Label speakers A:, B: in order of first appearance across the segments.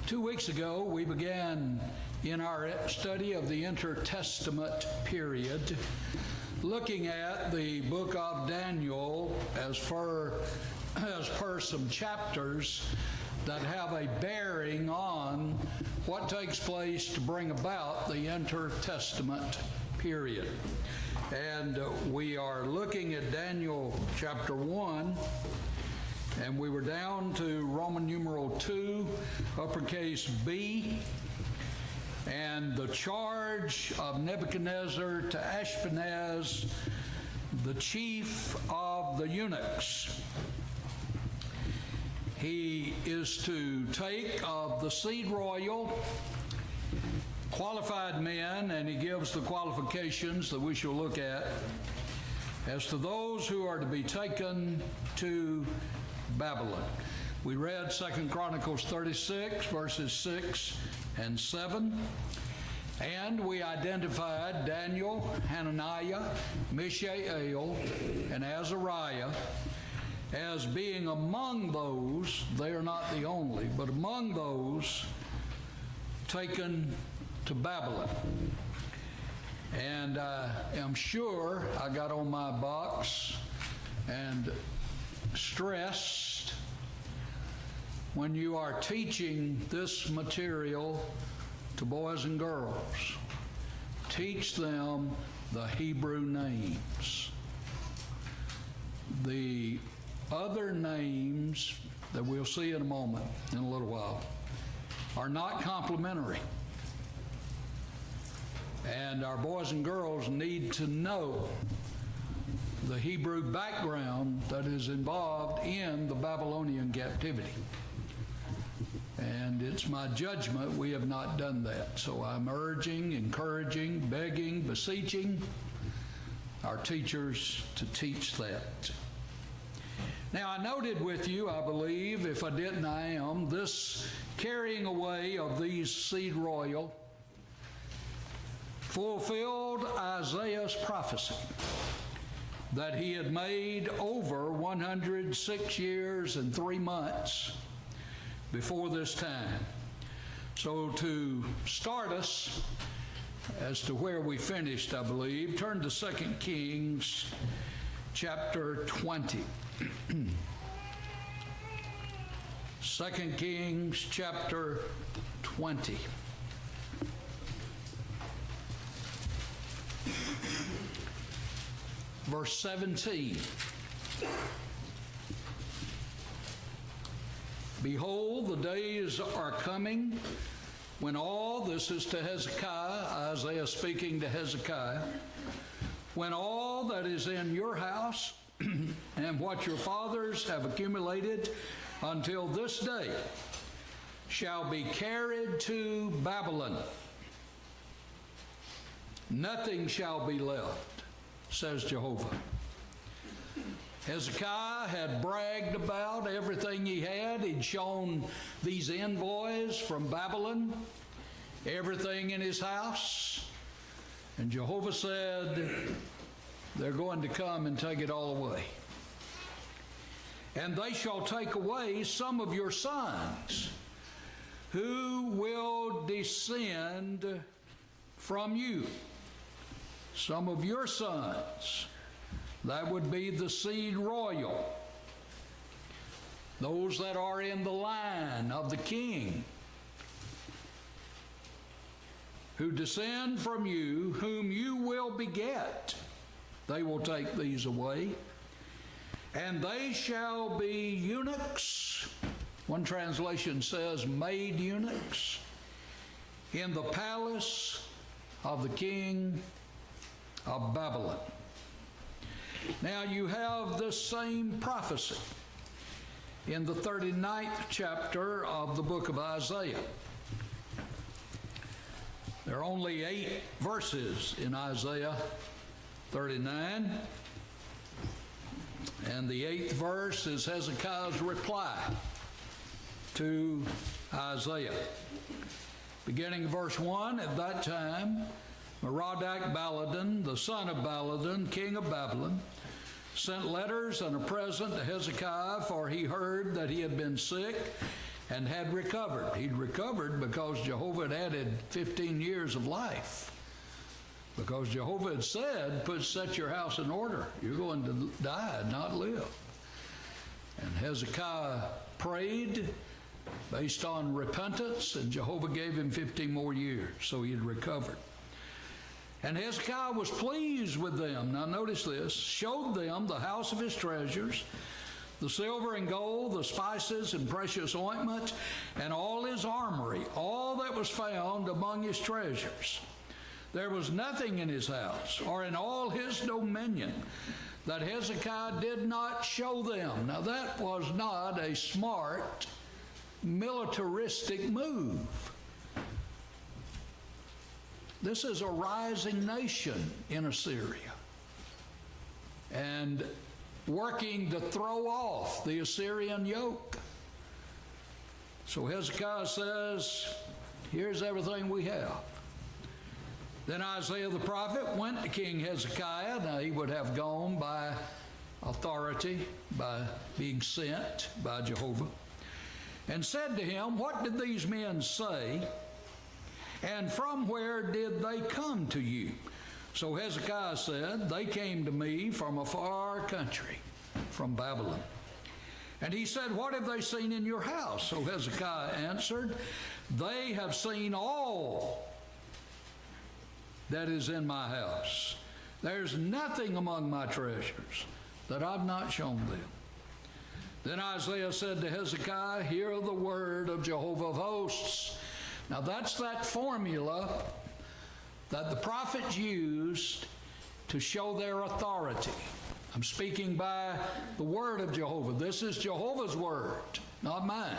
A: 2 weeks ago, we began in our study of the Intertestament period, looking at the book of Daniel as per some chapters that have a bearing on what takes place to bring about the Intertestament period. And we are looking at Daniel chapter 1, and we were down to Roman numeral 2, uppercase B, and the charge of Nebuchadnezzar to Ashpenaz, the chief of the eunuchs. He is to take of the seed royal qualified men, and he gives the qualifications that we shall look at as to those who are to be taken to Babylon. We read 2 Chronicles 36, verses 6 and 7, and we identified Daniel, Hananiah, Mishael, and Azariah as being among those, they are not the only, but among those taken to Babylon. And I am sure I got on my box and stressed, when you are teaching this material to boys and girls, teach them the Hebrew names. The other names that we'll see in a moment, in a little while, are not complementary. And our boys and girls need to know the Hebrew background that is involved in the Babylonian captivity. And it's my judgment we have not done that. So I'm urging, encouraging, begging, beseeching our teachers to teach that. Now, I noted with you, I believe, if I didn't, I am, this carrying away of these seed royal fulfilled Isaiah's prophecy that he had made over 106 years and 3 months before this time. So to start us as to where we finished, I believe, turn to 2 Kings chapter 20. 2 Kings chapter 20. Verse 17. Behold, the days are coming when all, this is to Hezekiah, Isaiah speaking to Hezekiah, when all that is in your house and what your fathers have accumulated until this day shall be carried to Babylon. Nothing shall be left, says Jehovah. Hezekiah had bragged about everything he had. He'd shown these envoys from Babylon everything in his house. And Jehovah said, they're going to come and take it all away. And they shall take away some of your sons who will descend from you. Some of your sons. That would be the seed royal. Those that are in the line of the king, who descend from you, whom you will beget. They will take these away. And they shall be eunuchs. One translation says maid eunuchs in the palace of the king of Babylon. Now you have this same prophecy in the 39th chapter of the book of Isaiah. There are only 8 verses in Isaiah 39, and the 8th verse is Hezekiah's reply to Isaiah. Beginning of verse 1, at that time, Merodach-Baladan, the son of Baladan, king of Babylon, sent letters and a present to Hezekiah, for he heard that he had been sick, and had recovered. He'd recovered because Jehovah had added 15 years of life. Because Jehovah had said, set your house in order. You're going to die, not live. And Hezekiah prayed based on repentance, and Jehovah gave him 15 more years, so he had recovered. And Hezekiah was pleased with them. Now notice this. Showed them the house of his treasures, the silver and gold, the spices and precious ointments, and all his armory, all that was found among his treasures. There was nothing in his house or in all his dominion that Hezekiah did not show them. Now that was not a smart militaristic move. This is a rising nation in Assyria and working to throw off the Assyrian yoke. So Hezekiah says, here's everything we have. Then Isaiah the prophet went to King Hezekiah. Now he would have gone by authority, by being sent by Jehovah, and said to him, what did these men say, and from where did they come to you? So Hezekiah said, they came to me from a far country, from Babylon. And he said, what have they seen in your house? So Hezekiah answered, they have seen all that is in my house. There's nothing among my treasures that I've not shown them. Then Isaiah said to Hezekiah, hear the word of Jehovah of hosts. Now that's that formula that the prophets used to show their authority. I'm speaking by the word of Jehovah. This is Jehovah's word, not mine.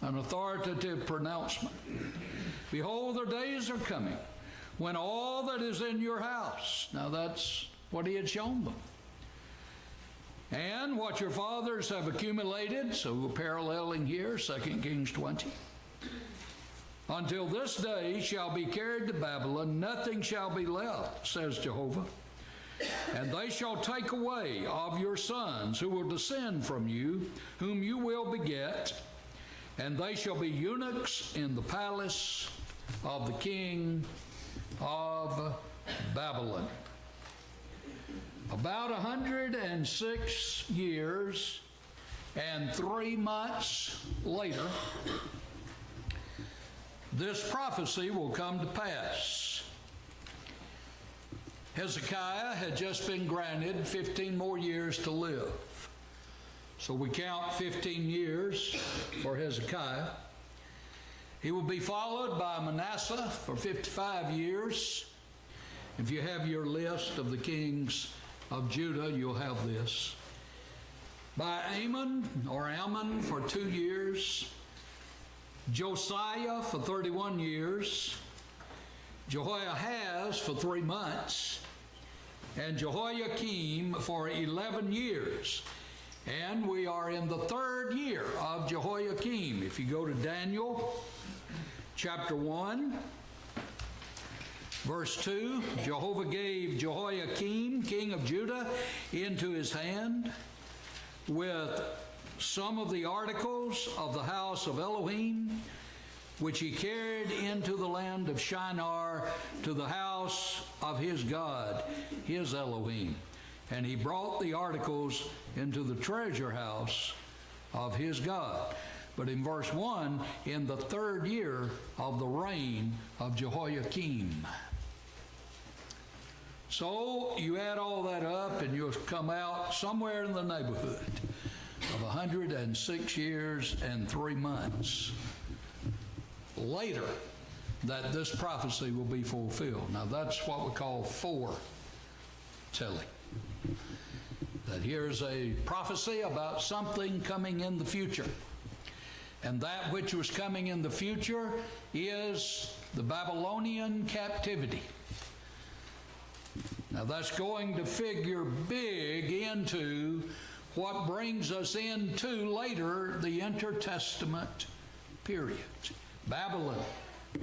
A: An authoritative pronouncement. Behold, the days are coming when all that is in your house, now that's what he had shown them, and what your fathers have accumulated, so we're paralleling here, 2 Kings 20, until this day shall be carried to Babylon, nothing shall be left, says Jehovah. And they shall take away of your sons who will descend from you, whom you will beget, and they shall be eunuchs in the palace of the king of Babylon. About 106 years and 3 months later, this prophecy will come to pass. Hezekiah had just been granted 15 more years to live. So we count 15 years for Hezekiah. He will be followed by Manasseh for 55 years. If you have your list of the kings of Judah, you'll have this. By Ammon for 2 years. Josiah for 31 years. Jehoahaz for 3 months. And Jehoiakim for 11 years. And we are in the 3rd year of Jehoiakim. If you go to Daniel chapter 1, verse 2, Jehovah gave Jehoiakim, king of Judah, into his hand with some of the articles of the house of Elohim, which he carried into the land of Shinar to the house of his God, his Elohim. And he brought the articles into the treasure house of his God. But in verse 1, in the 3rd year of the reign of Jehoiakim. So you add all that up and you'll come out somewhere in the neighborhood of 106 years and 3 months later that this prophecy will be fulfilled. Now that's what we call foretelling. That here's a prophecy about something coming in the future. And that which was coming in the future is the Babylonian captivity. Now that's going to figure big into what brings us into later the intertestament period. Babylon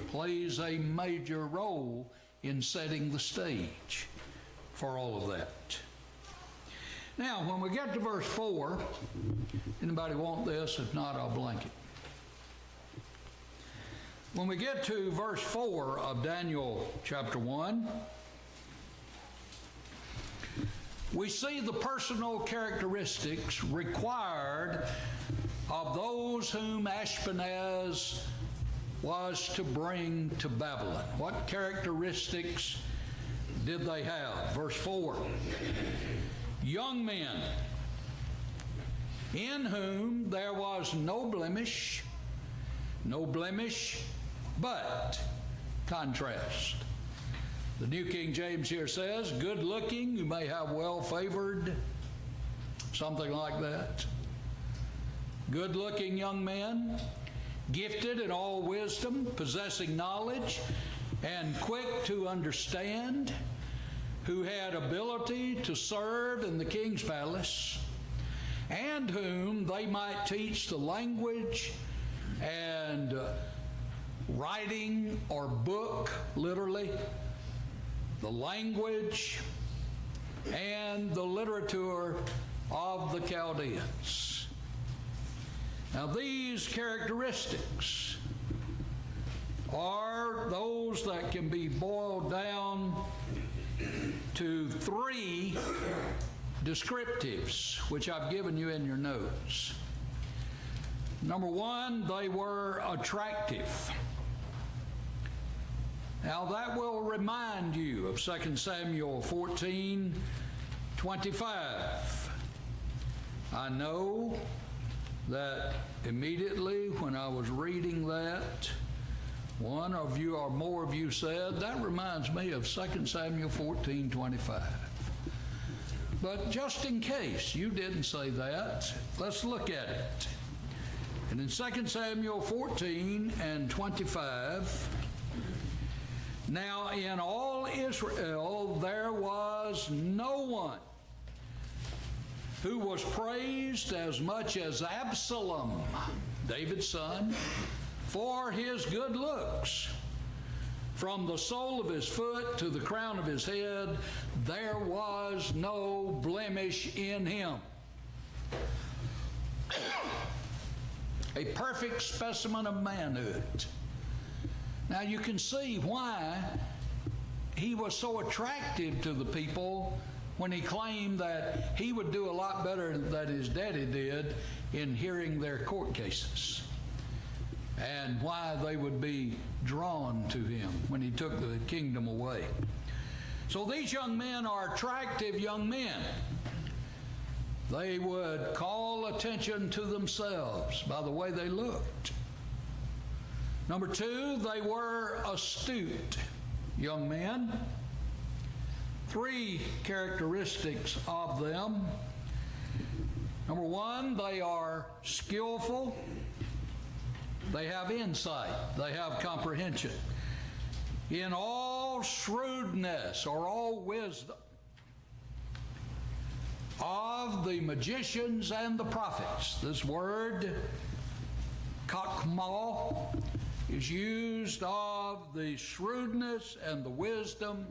A: plays a major role in setting the stage for all of that. Now, when we get to verse 4, anybody want this? If not, I'll blank it. When we get to verse 4 of Daniel chapter 1, we see the personal characteristics required of those whom Ashpenaz was to bring to Babylon. What characteristics did they have? Verse 4, young men, in whom there was no blemish, but, contrast. The New King James here says, good looking, you may have well favored, something like that. Good looking young men, gifted in all wisdom, possessing knowledge, and quick to understand, who had ability to serve in the king's palace, and whom they might teach the language and writing or book, literally, the language and the literature of the Chaldeans. Now, these characteristics are those that can be boiled down to three descriptives, which I've given you in your notes. Number one, they were attractive. Now that will remind you of 2 Samuel 14:25. I know that immediately when I was reading that, one of you or more of you said, that reminds me of 2 Samuel 14:25. But just in case you didn't say that, let's look at it. And in 2 Samuel 14:25, now in all Israel there was no one who was praised as much as Absalom, David's son, for his good looks. From the sole of his foot to the crown of his head, there was no blemish in him. A perfect specimen of manhood. Now you can see why he was so attractive to the people when he claimed that he would do a lot better than his daddy did in hearing their court cases, and why they would be drawn to him when he took the kingdom away. So these young men are attractive young men. They would call attention to themselves by the way they looked. Number two, they were astute young men. Three characteristics of them. Number one, they are skillful. They have insight. They have comprehension. In all shrewdness or all wisdom of the magicians and the prophets. This word, kakmal, is used of the shrewdness and the wisdom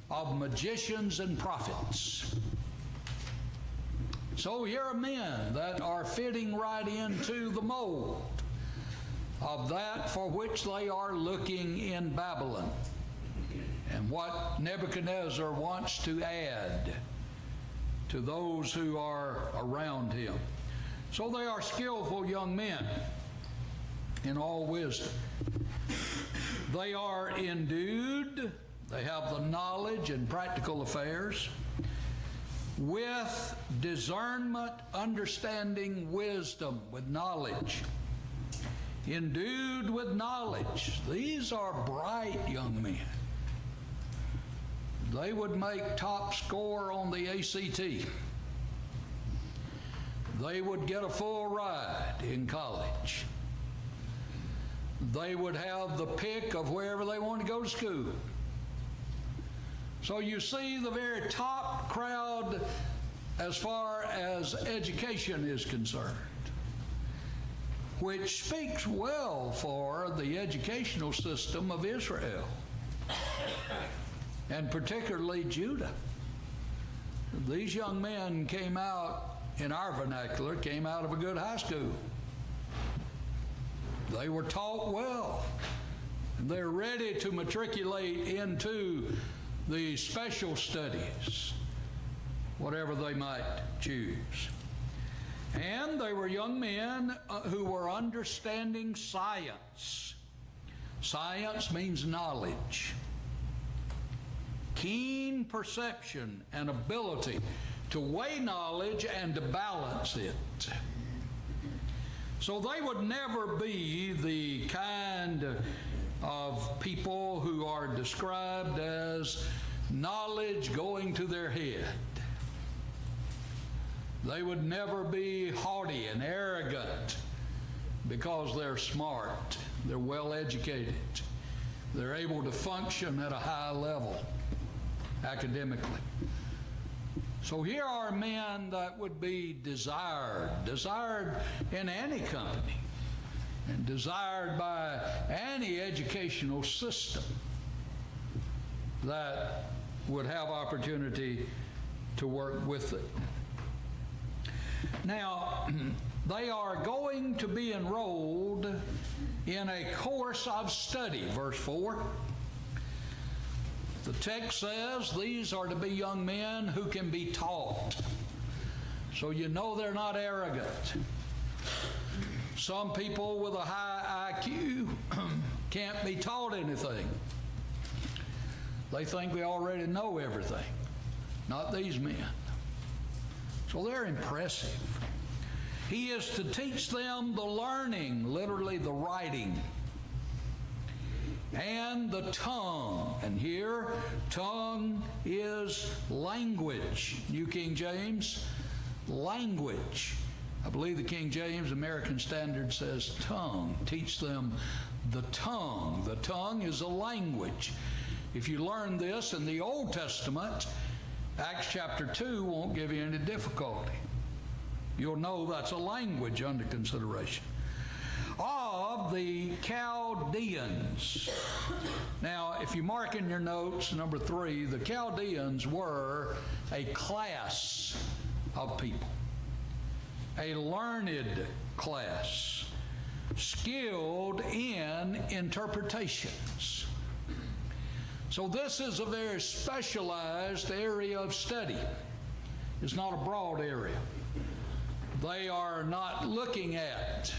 A: of magicians and prophets. So here are men that are fitting right into the mold of that for which they are looking in Babylon, and what Nebuchadnezzar wants to add to those who are around him. So they are skillful young men in all wisdom. They are endued, they have the knowledge and practical affairs, with discernment, understanding, wisdom, with knowledge. Endued with knowledge. These are bright young men. They would make top score on the ACT. They would get a full ride in college. They would have the pick of wherever they want to go to school. So you see the very top crowd as far as education is concerned, which speaks well for the educational system of Israel, and particularly Judah. These young men came out, in our vernacular, came out of a good high school. They were taught well. they're ready to matriculate into the special studies, whatever they might choose. And they were young men who were understanding science. Science means knowledge. Keen perception and ability to weigh knowledge and to balance it. So they would never be the kind of people who are described as knowledge going to their head. They would never be haughty and arrogant because they're smart, they're well educated, they're able to function at a high level academically. So here are men that would be desired in any company and desired by any educational system that would have opportunity to work with it. Now, they are going to be enrolled in a course of study, verse 4. The text says these are to be young men who can be taught. So you know they're not arrogant. Some people with a high IQ can't be taught anything. They think they already know everything. Not these men. So they're impressive. He is to teach them the learning, literally the writing, and the tongue. And here, tongue is language. New King James, language. I believe the King James American Standard says tongue. Teach them the tongue. The tongue is a language. If you learn this in the Old Testament, Acts chapter 2 won't give you any difficulty. You'll know that's a language under consideration. Of the Chaldeans. Now, if you mark in your notes, number 3, the Chaldeans were a class of people, a learned class, skilled in interpretations. So this is a very specialized area of study. It's not a broad area. They are not looking at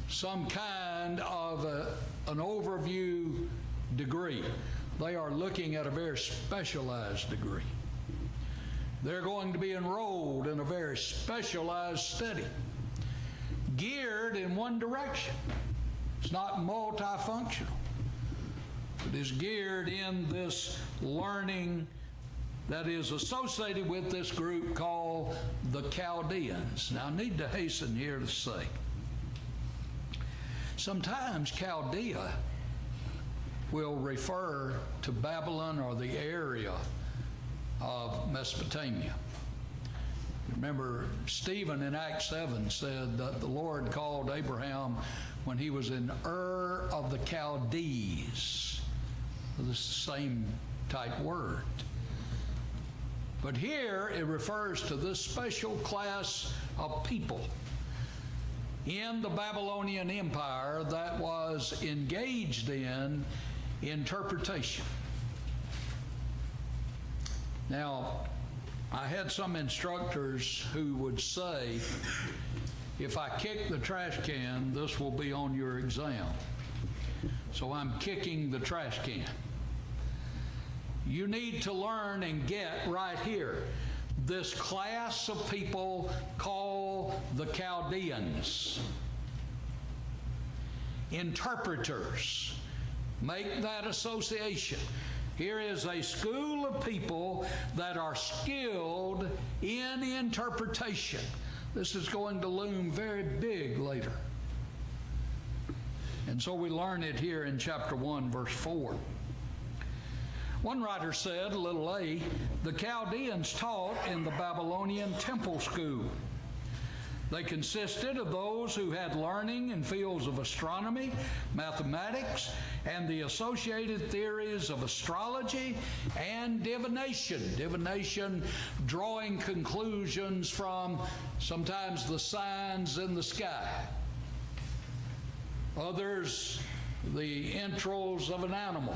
A: some kind of an overview degree. They are looking at a very specialized degree. They're going to be enrolled in a very specialized study, geared in one direction. It's not multifunctional. It is geared in this learning that is associated with this group called the Chaldeans. Now, I need to hasten here to say, sometimes Chaldea will refer to Babylon or the area of Mesopotamia. Remember, Stephen in Acts 7 said that the Lord called Abraham when he was in Ur of the Chaldees. This is the same type word. But here it refers to this special class of people in the Babylonian Empire that was engaged in interpretation. Now, I had some instructors who would say, if I kick the trash can, this will be on your exam. So I'm kicking the trash can. You need to learn and get right here this class of people called the Chaldeans. Interpreters. Make that association. Here is a school of people that are skilled in interpretation. This is going to loom very big later. And so we learn it here in chapter 1, verse 4. One writer said, little a, the Chaldeans taught in the Babylonian temple school. They consisted of those who had learning in fields of astronomy, mathematics, and the associated theories of astrology and divination. Divination, drawing conclusions from sometimes the signs in the sky. Others the entrails of an animal.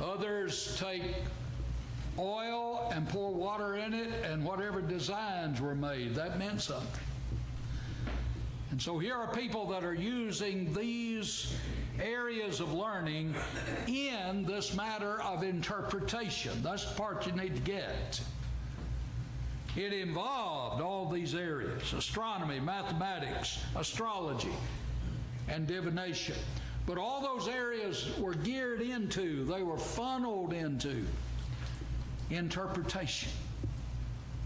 A: Others take oil and pour water in it, and whatever designs were made, that meant something. And so here are people that are using these areas of learning in this matter of interpretation. That's the part you need to get. It involved all these areas: astronomy, mathematics, astrology, and divination. But all those areas were geared into, they were funneled into interpretation.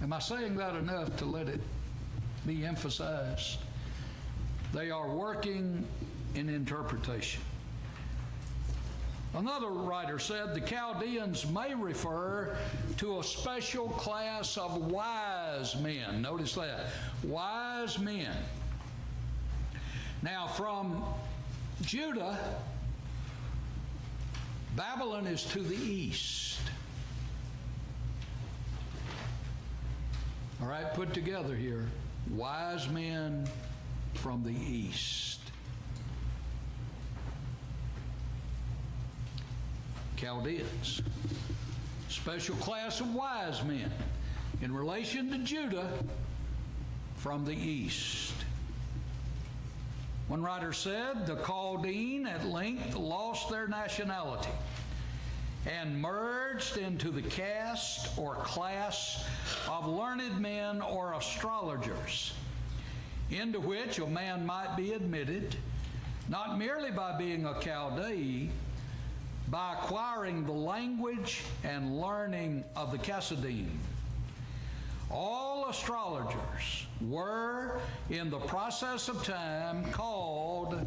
A: Am I saying that enough to let it be emphasized? They are working in interpretation. Another writer said the Chaldeans may refer to a special class of wise men. Notice that. Wise men. Now, from Judah, Babylon is to the east. All right, put together here. Wise men from the east. Chaldeans. Special class of wise men in relation to Judah from the east. One writer said the Chaldean at length lost their nationality and merged into the caste or class of learned men or astrologers, into which a man might be admitted, not merely by being a Chaldee, by acquiring the language and learning of the Kassadim. All astrologers were, in the process of time, called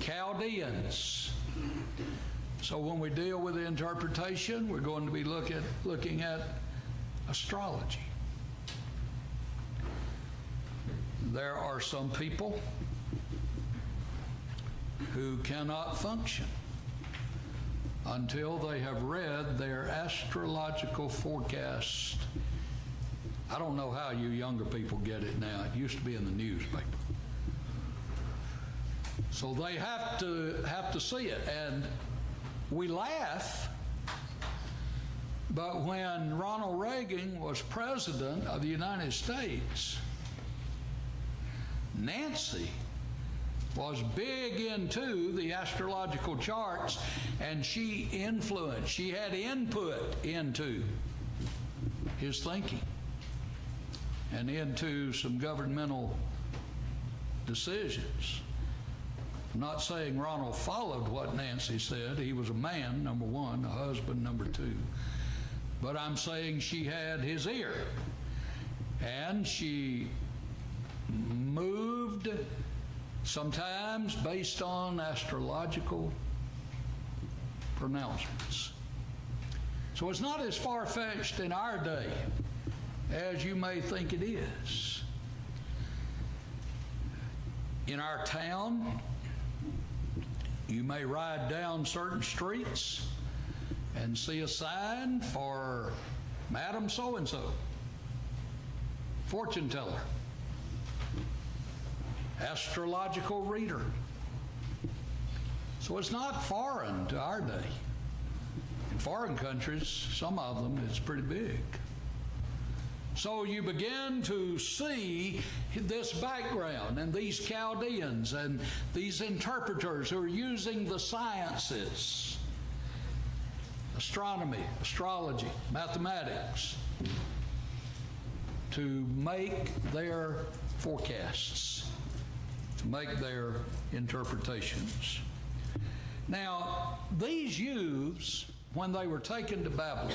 A: Chaldeans. So when we deal with the interpretation, we're going to be looking at astrology. There are some people who cannot function until they have read their astrological forecast. I don't know how you younger people get it now. It used to be in the newspaper. So they have to see it. And we laugh, but when Ronald Reagan was president of the United States, Nancy was big into the astrological charts, and she had input into his thinking and into some governmental decisions. I'm not saying Ronald followed what Nancy said. He was a man, number one, a husband, number two. But I'm saying she had his ear, and she moved sometimes based on astrological pronouncements. So it's not as far-fetched in our day as you may think it is. In our town, you may ride down certain streets and see a sign for Madam So-and-so, fortune teller, astrological reader. So it's not foreign to our day. In foreign countries, some of them, it's pretty big. So you begin to see this background and these Chaldeans and these interpreters who are using the sciences, astronomy, astrology, mathematics, to make their forecasts, to make their interpretations. Now, these youths, when they were taken to Babylon,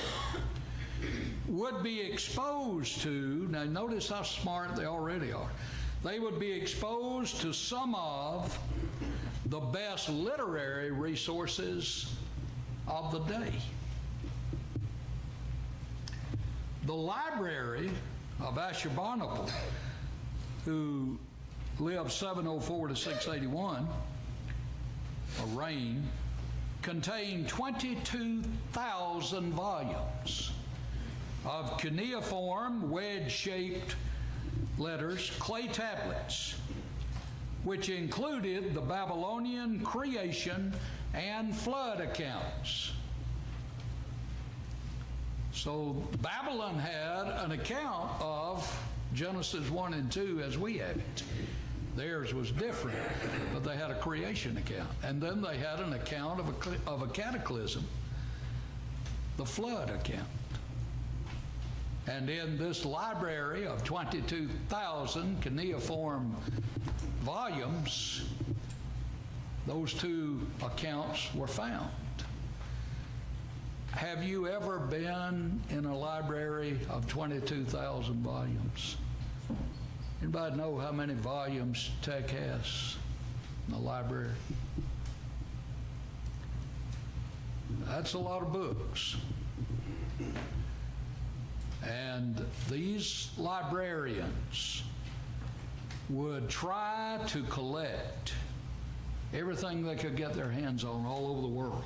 A: would be exposed to, now notice how smart they already are, they would be exposed to some of the best literary resources of the day. The library of Ashurbanipal, who lived 704 to 681, a reign, contained 22,000 volumes of cuneiform, wedge-shaped letters, clay tablets, which included the Babylonian creation and flood accounts. So Babylon had an account of Genesis 1 and 2 as we have it. Theirs was different, but they had a creation account. And then they had an account of a cataclysm, the flood account. And in this library of 22,000 cuneiform volumes, those two accounts were found. Have you ever been in a library of 22,000 volumes? Anybody know how many volumes Tech has in the library? That's a lot of books. And these librarians would try to collect everything they could get their hands on all over the world.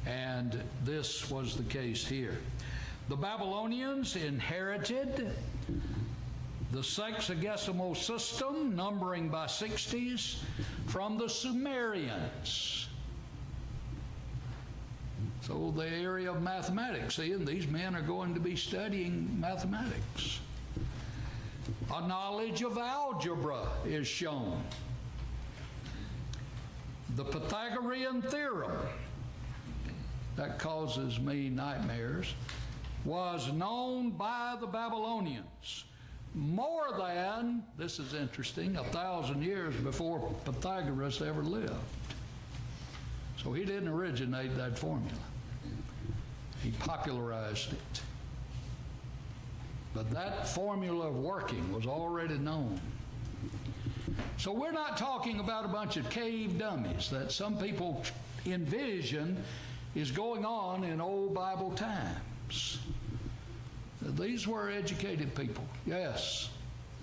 A: And this was the case here. The Babylonians inherited the sexagesimal system, numbering by 60s, from the Sumerians. So the area of mathematics, see, and these men are going to be studying mathematics. A knowledge of algebra is shown. The Pythagorean theorem, that causes me nightmares, was known by the Babylonians more than, this is interesting, 1,000 years before Pythagoras ever lived. So he didn't originate that formula. He popularized it. But that formula of working was already known. So we're not talking about a bunch of cave dummies that some people envision is going on in old Bible times. These were educated people. Yes?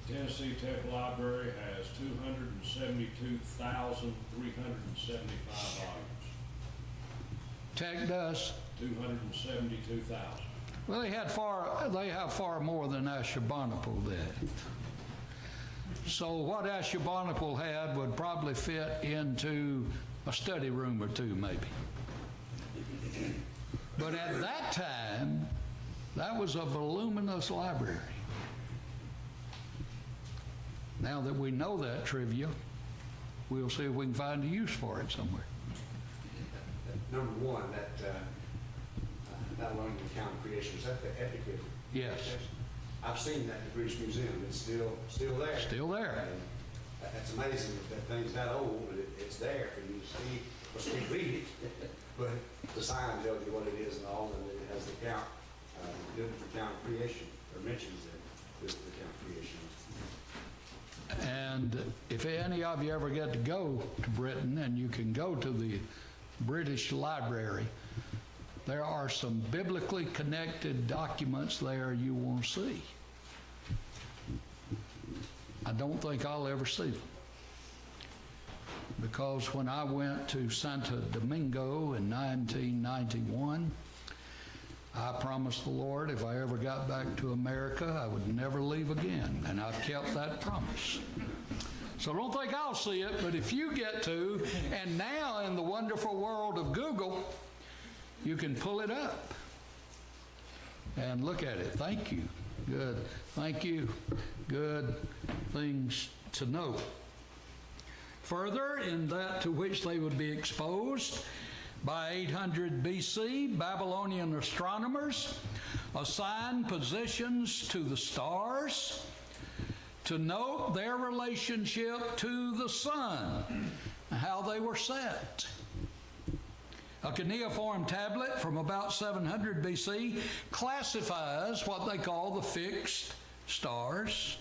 B: The Tennessee Tech Library has 272,375 volumes.
A: Tech does?
B: 272,000.
A: Well, they have far more than Ashurbanipal did. So what Ashurbanipal had would probably fit into a study room or two, maybe. But at that time, that was a voluminous library. Now that we know that trivia, we'll see if we can find a use for it somewhere.
C: Number one, that Babylonian account of creation, was that the epic of
A: Yes.
C: creation? I've seen that in the British Museum. It's still there.
A: Still there.
C: And that's amazing that thing's that old, but it's there for you to see. Of course, we read it, but the sign tells you what it is and all, and it has the account, the account of creation, or mentions the account of creation.
A: And if any of you ever get to go to Britain, and you can go to the British Library, there are some biblically connected documents there you want to see. I don't think I'll ever see them. Because when I went to Santo Domingo in 1991, I promised the Lord if I ever got back to America, I would never leave again. And I've kept that promise. So don't think I'll see it, but if you get to, and now in the wonderful world of Google, you can pull it up and look at it. Thank you. Good. Thank you. Good things to know. Further, in that to which they would be exposed, by 800 BC, Babylonian astronomers assigned positions to the stars to note their relationship to the sun, how they were set. A cuneiform tablet from about 700 BC classifies what they call the fixed stars.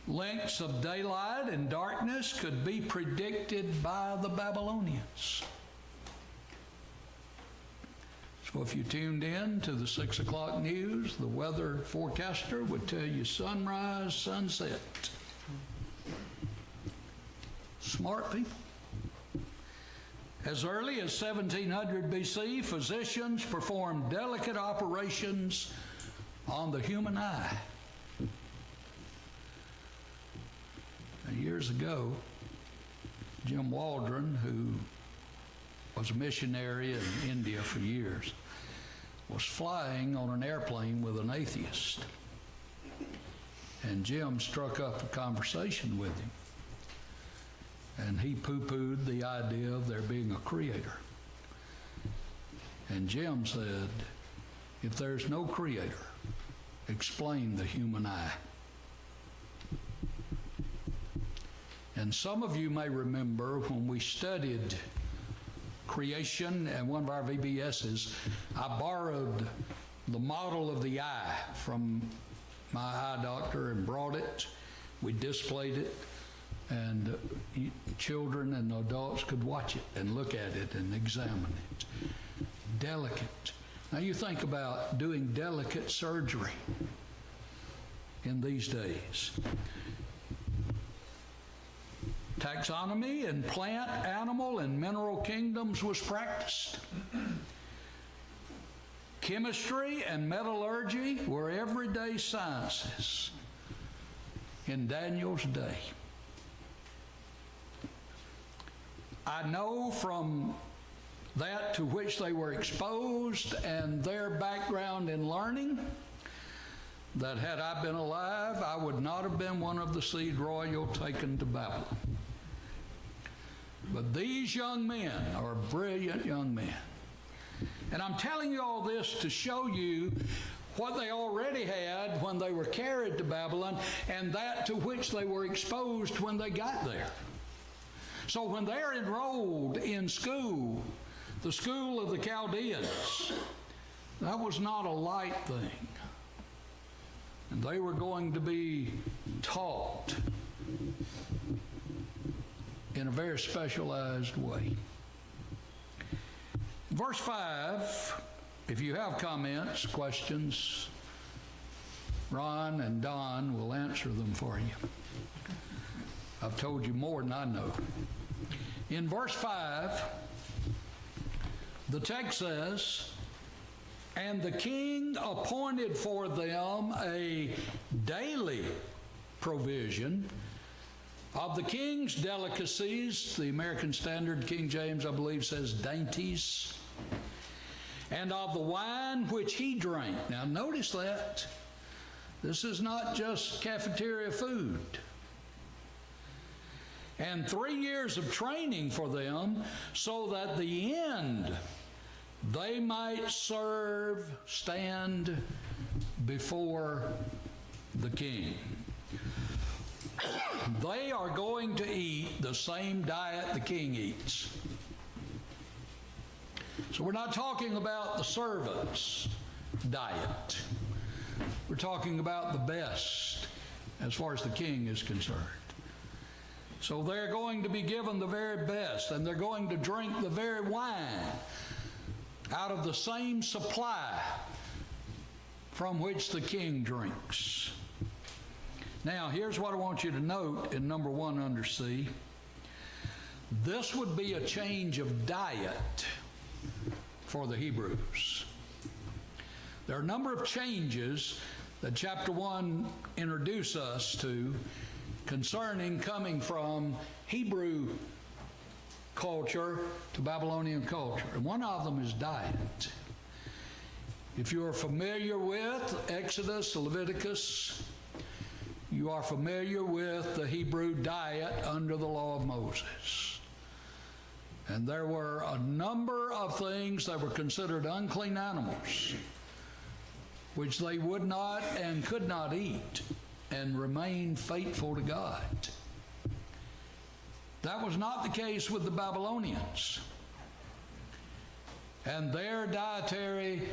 A: Lengths of daylight and darkness could be predicted by the Babylonians. So if you tuned in to the 6 o'clock news, the weather forecaster would tell you sunrise, sunset. Smart people. As early as 1700 BC, physicians performed delicate operations on the human eye. years ago, Jim Waldron, who was a missionary in India for years, was flying on an airplane with an atheist. And Jim struck up a conversation with him. And he poo-pooed the idea of there being a creator. And Jim said, if there's no creator, explain the human eye. And some of you may remember when we studied creation and one of our VBSs, I borrowed the model of the eye from my eye doctor and brought it. We displayed it, and children and adults could watch it and look at it and examine it. Delicate. Now you think about doing delicate surgery in these days. Taxonomy in plant, animal, and mineral kingdoms was practiced. Chemistry and metallurgy were everyday sciences in Daniel's day. I know from that to which they were exposed and their background in learning that had I been alive, I would not have been one of the seed royal taken to Babylon. But these young men are brilliant young men. And I'm telling you all this to show you what they already had when they were carried to Babylon and that to which they were exposed when they got there. So when they're enrolled in school, the school of the Chaldeans, that was not a light thing. And they were going to be taught in a very specialized way. Verse 5, if you have comments, questions, Ron and Don will answer them for you. I've told you more than I know. In verse 5, the text says, and the king appointed for them a daily provision of the king's delicacies. The American Standard, King James, I believe, says dainties. And of the wine which he drank. Now notice that. This is not just cafeteria food. And 3 years of training for them, so that the end they might stand before the king. They are going to eat the same diet the king eats. So we're not talking about the servant's diet. We're talking about the best as far as the king is concerned. So they're going to be given the very best, and they're going to drink the very wine out of the same supply from which the king drinks. Now, here's what I want you to note in number 1 under C. This would be a change of diet for the Hebrews. There are a number of changes that chapter 1 introduces us to concerning coming from Hebrew culture to Babylonian culture. And one of them is diet. If you are familiar with Exodus, Leviticus, you are familiar with the Hebrew diet under the law of Moses. And there were a number of things that were considered unclean animals, which they would not and could not eat and remain faithful to God. That was not the case with the Babylonians. And their dietary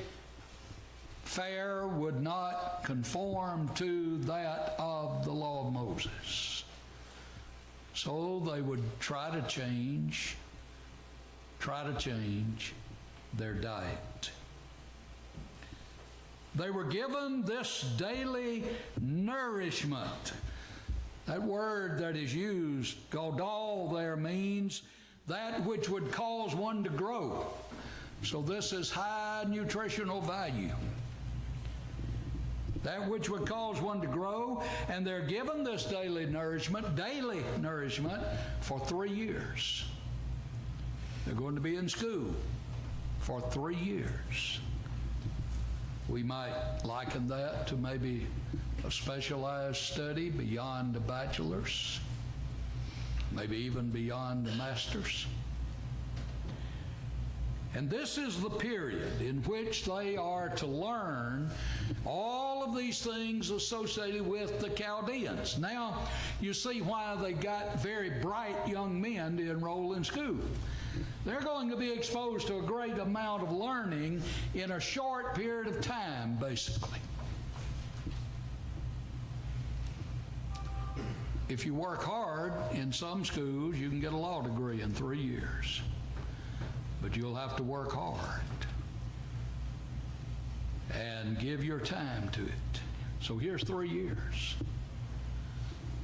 A: fare would not conform to that of the law of Moses. So they would try to change their diet. They were given this daily nourishment. That word that is used, godal, there means that which would cause one to grow. So this is high nutritional value. that which would cause one to grow, and they're given this daily nourishment, for 3 years. They're going to be in school for 3 years. We might liken that to maybe a specialized study beyond the bachelor's, maybe even beyond the master's. And this is the period in which they are to learn all of these things associated with the Chaldeans. Now, you see why they got very bright young men to enroll in school. They're going to be exposed to a great amount of learning in a short period of time, basically. If you work hard in some schools, you can get a law degree in 3 years. But you'll have to work hard and give your time to it. So here's 3 years.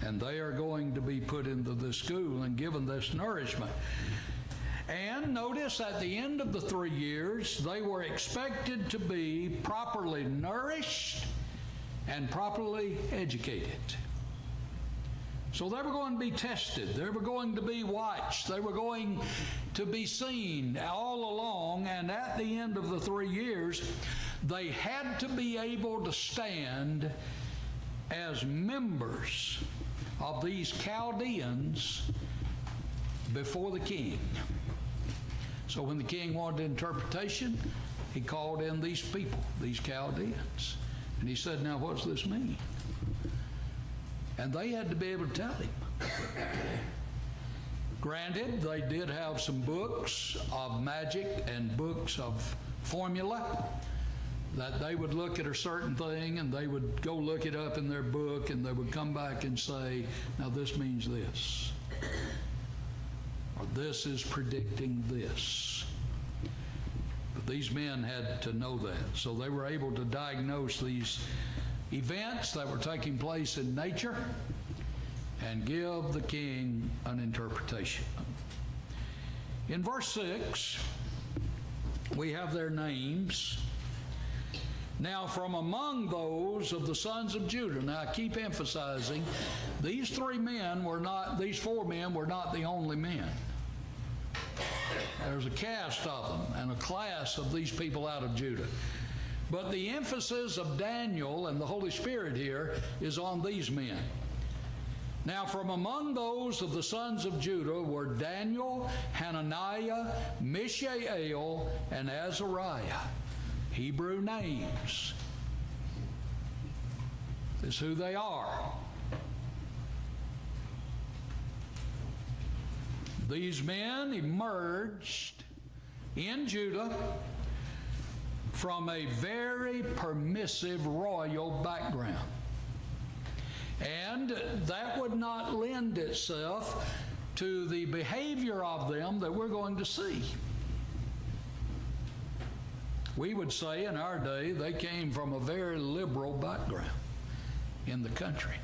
A: And they are going to be put into this school and given this nourishment. And notice at the end of the 3 years, they were expected to be properly nourished and properly educated. So they were going to be tested. They were going to be watched. They were going to be seen all along. And at the end of the 3 years, they had to be able to stand as members of these Chaldeans before the king. So when the king wanted interpretation, he called in these people, these Chaldeans. And he said, now what's this mean? And they had to be able to tell him. Granted, they did have some books of magic and books of formula that they would look at a certain thing and they would go look it up in their book and they would come back and say, now this means this. Or this is predicting this. But these men had to know that. So they were able to diagnose these events that were taking place in nature and give the king an interpretation. In verse 6, we have their names. Now from among those of the sons of Judah, now I keep emphasizing, these 4 men were not the only men. There's a caste of them and a class of these people out of Judah. But the emphasis of Daniel and the Holy Spirit here is on these men. Now from among those of the sons of Judah were Daniel, Hananiah, Mishael, and Azariah. Hebrew names. This is who they are. These men emerged in Judah from a very permissive royal background. And that would not lend itself to the behavior of them that we're going to see. We would say in our day they came from a very liberal background in the country.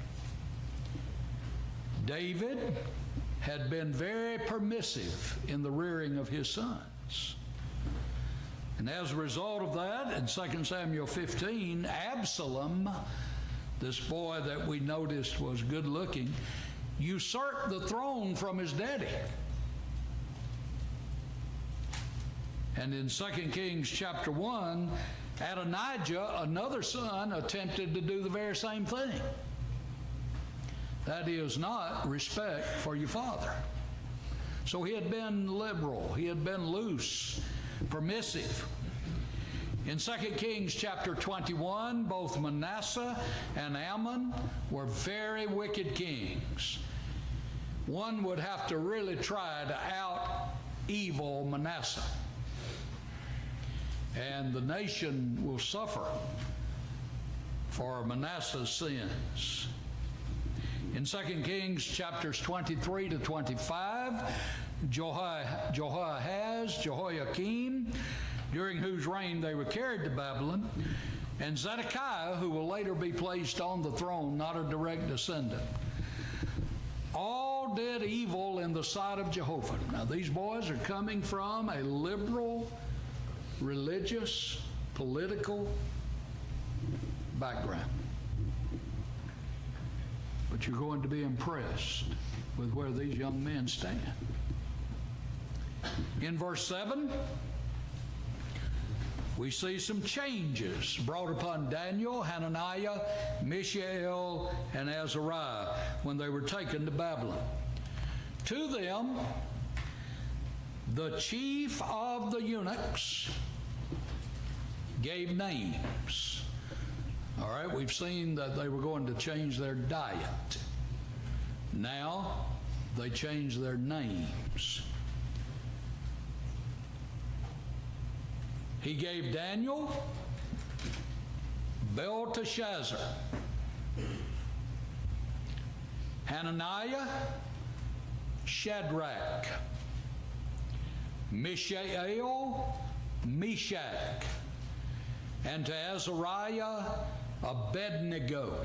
A: David had been very permissive in the rearing of his sons. And as a result of that, in 2 Samuel 15, Absalom, this boy that we noticed was good looking, usurped the throne from his daddy. And in 2 Kings chapter 1, Adonijah, another son, attempted to do the very same thing. That is not respect for your father. So he had been liberal, he had been loose, permissive. In 2 Kings chapter 21, both Manasseh and Ammon were very wicked kings. One would have to really try to out-evil Manasseh. And the nation will suffer for Manasseh's sins. In 2 Kings chapters 23 to 25, Jehoiakim, during whose reign they were carried to Babylon, and Zedekiah, who will later be placed on the throne, not a direct descendant, all did evil in the sight of Jehovah. Now these boys are coming from a liberal, religious, political background. but you're going to be impressed with where these young men stand. In verse 7, we see some changes brought upon Daniel, Hananiah, Mishael, and Azariah when they were taken to Babylon. To them, the chief of the eunuchs gave names. All right, we've seen that they were going to change their diet. Now, they change their names. He gave Daniel Belteshazzar, Hananiah, Shadrach, Mishael, Meshach, and to Azariah, Abednego.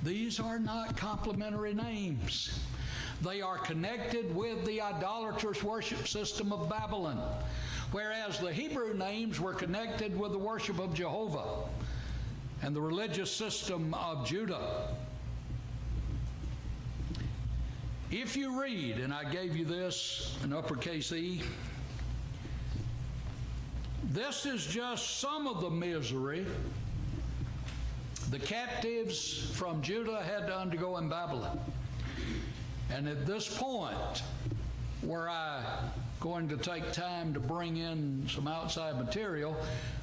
A: These are not complimentary names. They are connected with the idolatrous worship system of Babylon, whereas the Hebrew names were connected with the worship of Jehovah and the religious system of Judah. If you read, and I gave you this in uppercase E, this is just some of the misery the captives from Judah had to undergo in Babylon. And at this point, where I'm going to take time to bring in some outside material,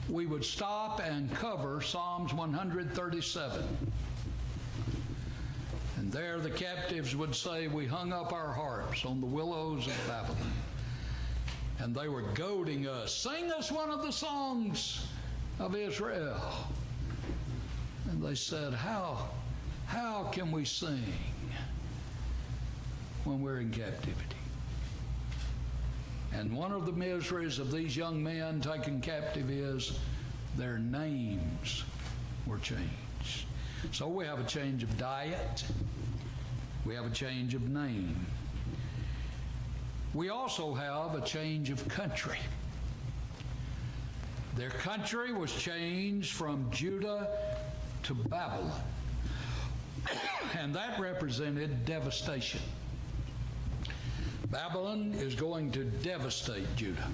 A: we would stop and cover Psalms 137. And there the captives would say, we hung up our harps on the willows of Babylon. And they were goading us, sing us one of the songs of Israel. And they said, how can we sing when we're in captivity? And one of the miseries of these young men taken captive is their names were changed. So we have a change of diet. We have a change of name. We also have a change of country. Their country was changed from Judah to Babylon. And that represented devastation. Babylon is going to devastate Judah.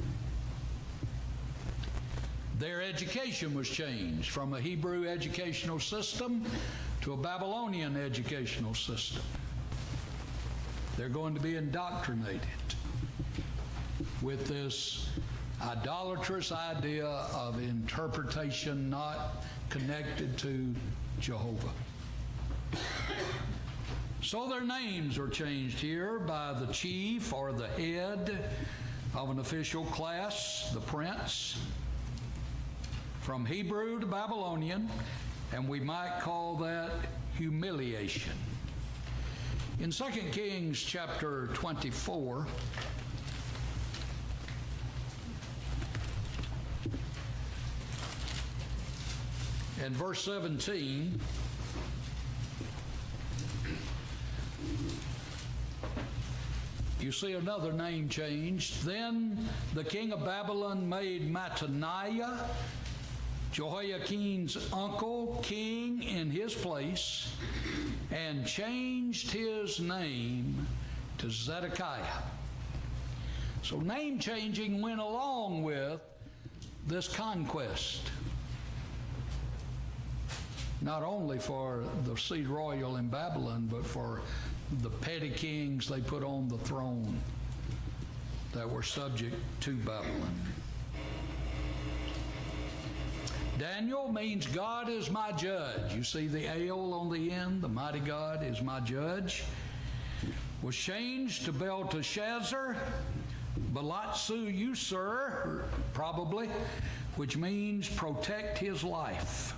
A: Their education was changed from a Hebrew educational system to a Babylonian educational system. They're going to be indoctrinated with this idolatrous idea of interpretation not connected to Jehovah. So their names are changed here by the chief or the head of an official class, the prince, from Hebrew to Babylonian, and we might call that humiliation. In 2 Kings chapter 24, and verse 17, you see another name changed. Then the king of Babylon made Mattaniah, Jehoiakim's uncle, king in his place, and changed his name to Zedekiah. So name changing went along with this conquest. Not only for the seed royal in Babylon, but for the petty kings they put on the throne that were subject to Babylon. Daniel means God is my judge. You see the ale on the end, the mighty God is my judge. Was changed to Belteshazzar, Balatsu you sir, probably, which means protect his life.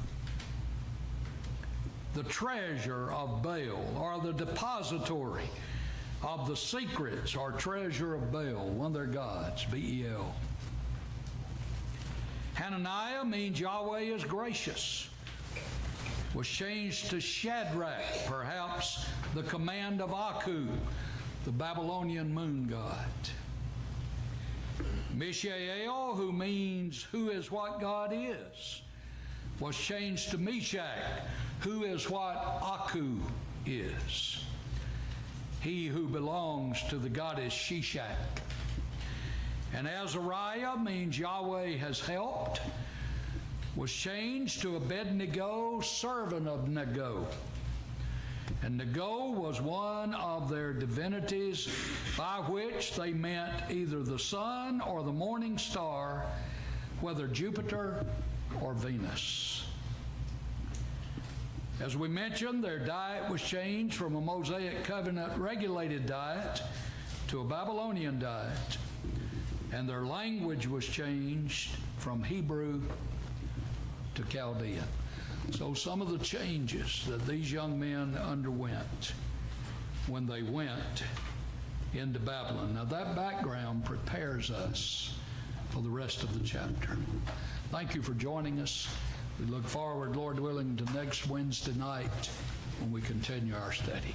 A: The treasure of Baal, or the depository of the secrets or treasure of Baal, one of their gods, B-E-L. Hananiah means Yahweh is gracious. Was changed to Shadrach, perhaps the command of Aku, the Babylonian moon god. Mishael, who means who is what God is, was changed to Meshach, who is what Aku is, he who belongs to the goddess Shishak. And Azariah means Yahweh has helped, was changed to Abednego, servant of Nego. And Nego was one of their divinities by which they meant either the sun or the morning star, whether Jupiter or Venus. As we mentioned, their diet was changed from a Mosaic covenant regulated diet to a Babylonian diet, and their language was changed from Hebrew to Chaldean. So some of the changes that these young men underwent when they went into Babylon. Now that background prepares us for the rest of the chapter. Thank you for joining us. We look forward, Lord willing, to next Wednesday night when we continue our study.